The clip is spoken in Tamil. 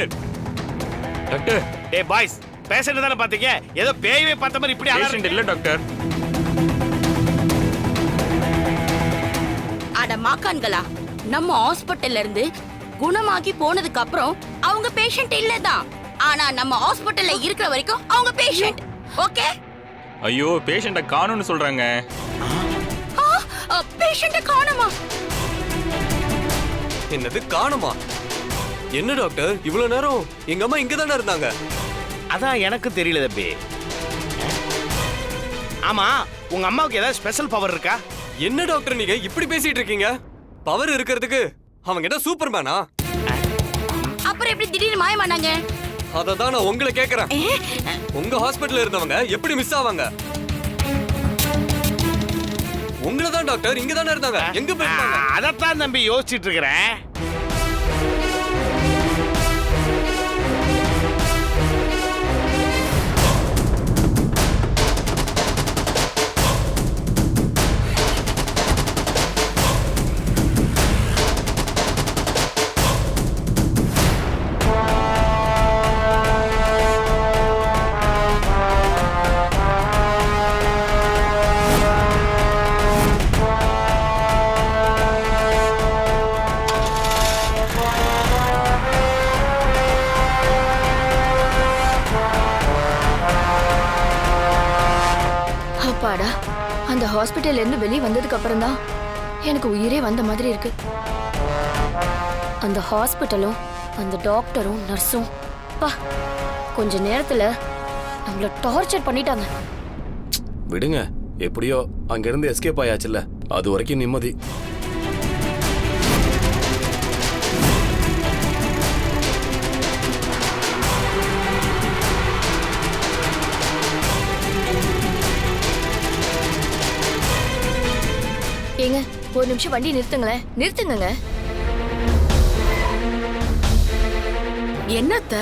Doctor doctor. டேய் பாய்ஸ், பேஷண்ட் தானே பாத்தீங்க? ஏதோ பேயவே பார்த்த மாதிரி இப்படி பேஷண்ட் இல்ல டாக்டர். அட மாக்கான்களா, நம்ம ஹாஸ்பிடல்ல இருந்து குணமாகி போனதுக்கு அப்புறம் அவங்க பேஷண்ட் இல்லதான். ஆனா நம்ம ஹாஸ்பிடல்ல இருக்கிற வரைக்கும் அவங்க பேஷண்ட். ஓகே? ஐயோ, பேஷண்ட காணோம்னு சொல்றாங்க. பேஷண்ட காணோமா? என்னது காணுமா? என்ன டாக்டர், இவ்வளவு நேரம் எங்க அம்மா இங்க தானே இருந்தாங்க? அதான் எனக்கு தெரியல தம்பி. ஆமா, உங்க அம்மாவுக்கு ஏதாவது ஸ்பெஷல் பவர் இருக்கா? என்ன டாக்டர் நீங்க இப்படி பேசிட்டு இருக்கீங்க? பவர் இருக்கிறதுக்கு அவங்க என்ன சூப்பர்மேனா? அப்புறம் எப்படி திடீர்னு மாயமானாங்க? அததான் நான் உங்களை கேக்குறேன். உங்க ஹாஸ்பிடல்ல இருந்தவங்க எப்படி மிஸ் ஆவாங்க? உங்களை தான் டாக்டர் இங்க தானே இருந்தாங்க, எங்க போயிருந்தாங்க? அதத்தான் தம்பி யோசிச்சுட்டு இருக்கிறேன். அப்பாடா, அந்த ஹாஸ்பிட்டல்ல இருந்து வெளியே வந்ததுக்கு அப்புறம் தான் எனக்கு உயிரே வந்த மாதிரி இருக்கு. அந்த ஹாஸ்பிட்டலும் அந்த டாக்டரும் நர்ஸும் பா கொஞ்ச நேரத்துல நம்மள டார்ச்சர் பண்ணிட்டாங்க. விடுங்க, எப்படியோ அங்கிருந்து எஸ்கேப் ஆயாச்சுல்ல, அது வரைக்கும் நிம்மதி. ஏங்க, ஒரு நிமிஷம் வண்டி நிறுத்துங்களேன், நிறுத்துங்க. என்னத்த